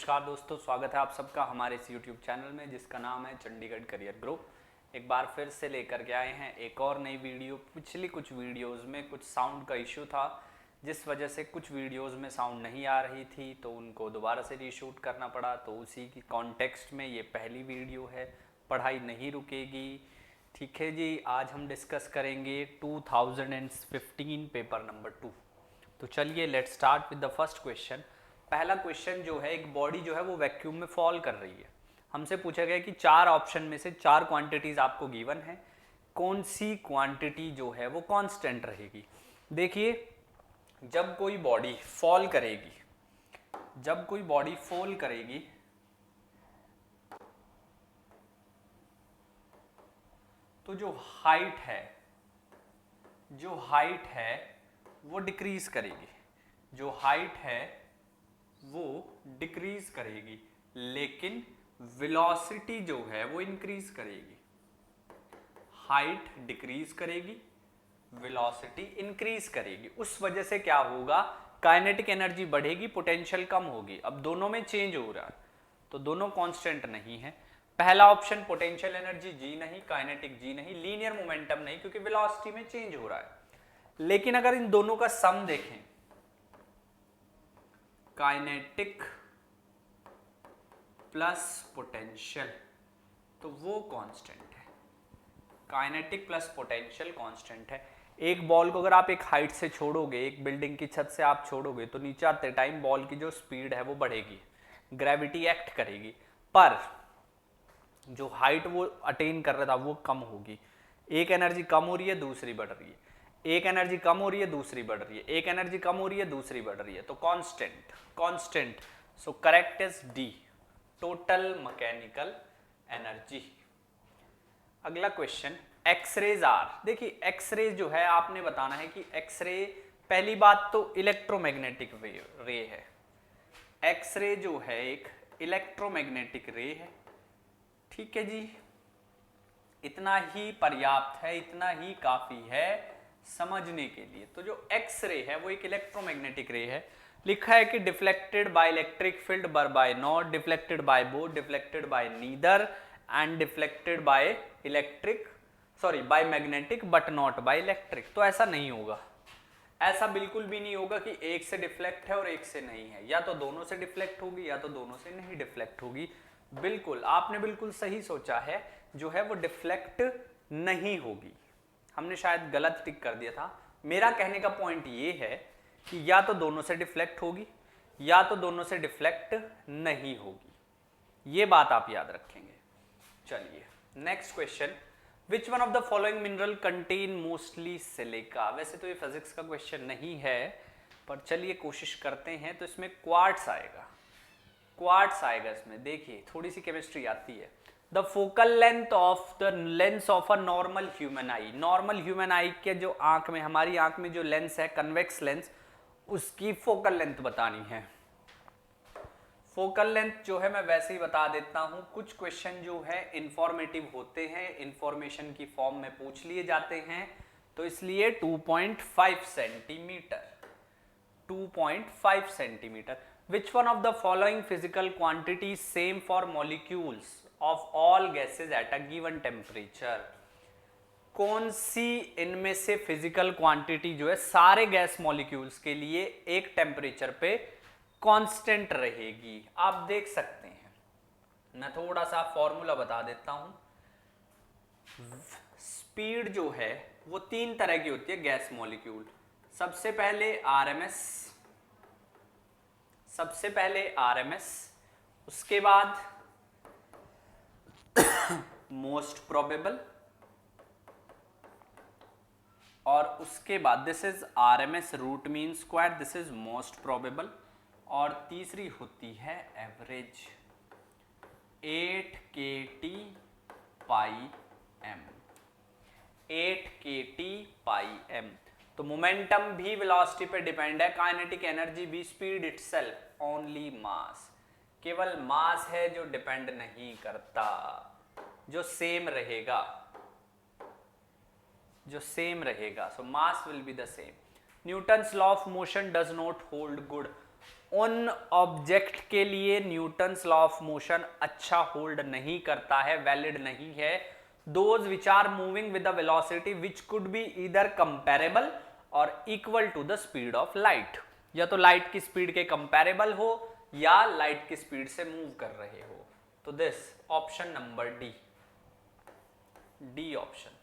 नमस्कार दोस्तों, स्वागत है आप सबका हमारे इस YouTube चैनल में जिसका नाम है चंडीगढ़ करियर ग्रुप। एक बार फिर से लेकर के आए हैं एक और नई वीडियो। पिछली कुछ वीडियोस में कुछ साउंड का इशू था, जिस वजह से कुछ वीडियोस में साउंड नहीं आ रही थी, तो उनको दोबारा से रीशूट करना पड़ा। तो उसी की कॉन्टेक्स्ट में ये पहली वीडियो है। पढ़ाई नहीं रुकेगी, ठीक है जी। आज हम डिस्कस करेंगे 2015 पेपर नंबर 2। तो चलिए let's start with the first question. पहला क्वेश्चन जो है, एक बॉडी जो है वो वैक्यूम में फॉल कर रही है। हमसे पूछा गया कि चार ऑप्शन में से चार क्वांटिटीज आपको गिवन है, कौन सी क्वांटिटी जो है वो कांस्टेंट रहेगी। देखिए, जब कोई बॉडी फॉल करेगी, तो जो हाइट है वो डिक्रीज करेगी, लेकिन वेलोसिटी जो है वो इंक्रीज करेगी। हाइट डिक्रीज करेगी, वेलोसिटी इंक्रीज करेगी। उस वजह से क्या होगा, काइनेटिक एनर्जी बढ़ेगी, पोटेंशियल कम होगी। अब दोनों में चेंज हो रहा है, तो दोनों कांस्टेंट नहीं है। पहला ऑप्शन पोटेंशियल एनर्जी जी नहीं, काइनेटिक जी नहीं, लीनियर मोमेंटम नहीं, क्योंकि वेलोसिटी में चेंज हो रहा है। लेकिन अगर इन दोनों का सम देखें, काइनेटिक प्लस पोटेंशियल, तो वो कांस्टेंट है। काइनेटिक प्लस पोटेंशियल कांस्टेंट है। एक बॉल को अगर आप एक हाइट से छोड़ोगे, एक बिल्डिंग की छत से आप छोड़ोगे, तो नीचे आते टाइम बॉल की जो स्पीड है वो बढ़ेगी, ग्रेविटी एक्ट करेगी, पर जो हाइट वो अटेन कर रहा था वो कम होगी। एक एनर्जी कम हो रही है, दूसरी बढ़ रही है, एक एनर्जी कम हो रही है, दूसरी बढ़ रही है, एक एनर्जी कम हो रही है, दूसरी बढ़ रही है, तो constant. So correct is D, total mechanical energy. अगला क्वेश्चन, एक्सरेज आर। देखिए, एक्सरे जो है आपने बताना है कि एक्सरे, पहली बात तो इलेक्ट्रोमैग्नेटिक रे है। एक्सरे जो है एक इलेक्ट्रोमैग्नेटिक रे है, ठीक है जी। इतना ही पर्याप्त है, इतना ही काफी है समझने के लिए। तो जो एक्स रे है वो एक इलेक्ट्रोमैग्नेटिक रे है। लिखा है कि deflected by electric field but by not, deflected by both, deflected by neither and deflected by by magnetic but not by electric. तो ऐसा नहीं होगा, ऐसा बिल्कुल भी नहीं होगा कि एक से डिफ्लेक्ट है और एक से नहीं है। या तो दोनों से डिफ्लेक्ट होगी या तो दोनों से नहीं डिफ्लेक्ट होगी। बिल्कुल, आपने बिल्कुल सही सोचा है, जो है वो डिफ्लेक्ट नहीं होगी। हमने शायद गलत टिक कर दिया था। मेरा कहने का पॉइंट ये है कि या तो दोनों से डिफ्लेक्ट होगी या तो दोनों से डिफ्लेक्ट नहीं होगी। ये बात आप याद रखेंगे। चलिए next question, which one of the following mineral contain mostly silica. वैसे तो ये फिजिक्स का क्वेश्चन नहीं है, पर चलिए कोशिश करते हैं। तो इसमें क्वार्ट्स आएगा, इसमें। देखिए, थोड़ी सी केमिस्ट्री आती है। The focal length of a normal human I. Normal human आई के जो आंख में, हमारी आंख में जो लेंस है, कन्वेक्स लेंस, उसकी फोकल लेंथ बतानी है। फोकल लेंथ जो है मैं वैसे ही बता देता हूं। कुछ क्वेश्चन जो है इंफॉर्मेटिव होते हैं, इंफॉर्मेशन की फॉर्म में पूछ लिए जाते हैं, तो इसलिए 2.5 centimetre. 2.5 centimetre. Which one of the following physical quantities same for molecules of all gases at a given temperature? कौन सी इनमें से फिजिकल क्वांटिटी जो है सारे गैस मॉलिक्यूल्स के लिए एक टेम्परेचर पे कांस्टेंट रहेगी? आप देख सकते हैं, मैं थोड़ा सा फॉर्मूला बता देता हूं। स्पीड जो है वो तीन तरह की होती है गैस मॉलिक्यूल। सबसे पहले आरएमएस, उसके बाद मोस्ट प्रोबेबल, और उसके बाद this is RMS root mean square, this is most probable, और तीसरी होती है average, 8 kT pi m। 8 kT pi m। तो मोमेंटम भी वेलोसिटी पे डिपेंड है, काइनेटिक एनर्जी भी, स्पीड इटसेल्फ, ओनली मास। केवल मास है जो डिपेंड नहीं करता, जो सेम रहेगा। So mass will be the same. Newton's law of motion does not hold good. उन ऑब्जेक्ट के लिए न्यूटन्स लॉ ऑफ मोशन अच्छा होल्ड नहीं करता है, वैलिड नहीं है। Those which are moving with the velocity which could be either comparable और equal to the speed of light, या तो लाइट की स्पीड के कंपेरेबल हो या लाइट की स्पीड से मूव कर रहे हो। तो this option number D option.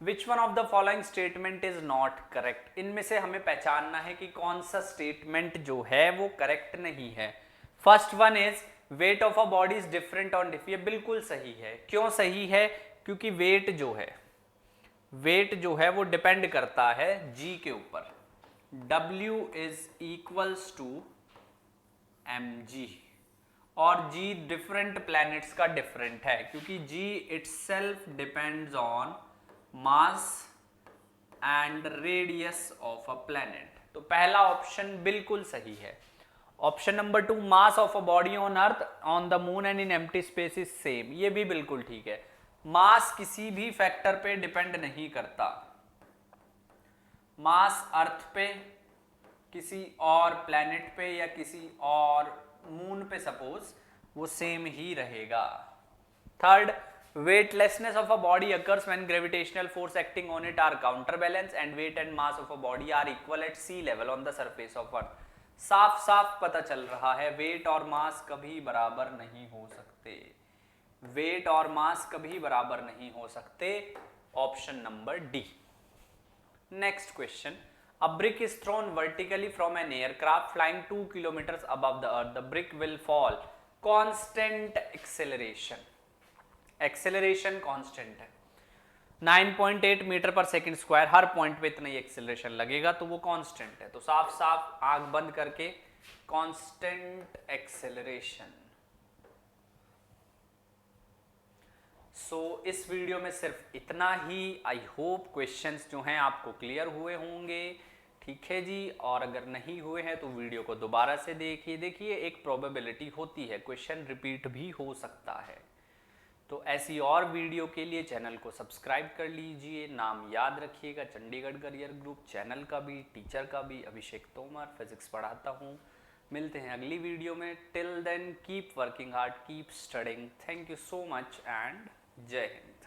Which one of the following statement is not correct. इनमें से हमें पहचानना है कि कौन सा स्टेटमेंट जो है वो करेक्ट नहीं है। First one is weight of a body is different on diff. ये बिल्कुल सही है। क्यों सही है? क्योंकि वेट जो है वो डिपेंड करता है जी के ऊपर। W is equals to mg, और g डिफरेंट प्लैनेट्स का डिफरेंट है, क्योंकि g itself depends on mass and radius of a planet. तो पहला ऑप्शन बिल्कुल सही है। Option number 2, mass of a body on earth, on the moon and in empty space is same, ये भी बिल्कुल ठीक है। मास किसी भी फैक्टर पे डिपेंड नहीं करता। मास अर्थ पे, किसी और प्लैनेट पे या किसी और मून पे सपोज, वो सेम ही रहेगा। Third, weightlessness of a body occurs when gravitational force acting on it are counterbalance and weight and mass of a body are equal at sea level on the surface of earth। साफ साफ पता चल रहा है wait और मास कभी बराबर नहीं हो सकते। वेट और मास कभी बराबर नहीं हो सकते। Option number D. Next question, a brick is thrown vertically from an aircraft flying 2 kilometers above the earth, the brick will fall constant acceleration। Acceleration constant है 9.8 मीटर पर सेकंड स्क्वायर, हर पॉइंट पे इतना ही एक्सेलरेशन लगेगा, तो वो constant है। तो साफ साफ आंख बंद करके कांस्टेंट एक्सेलरेशन। सो इस वीडियो में सिर्फ इतना ही। आई होप क्वेश्चंस जो हैं आपको क्लियर हुए होंगे। ठीक है जी, और अगर नहीं हुए हैं तो वीडियो को दोबारा से देखिए। एक प्रोबेबिलिटी होती है क्वेश्चन रिपीट भी हो सकता है। तो ऐसी और वीडियो के लिए चैनल को सब्सक्राइब कर लीजिए। नाम याद रखिएगा, चंडीगढ़ करियर ग्रुप, चैनल का भी, टीचर का भी, अभिषेक तोमर, फिजिक्स पढ़ाता हूँ। मिलते हैं अगली वीडियो में। Till then keep working hard, keep studying. Thank you so much and जय हिंद।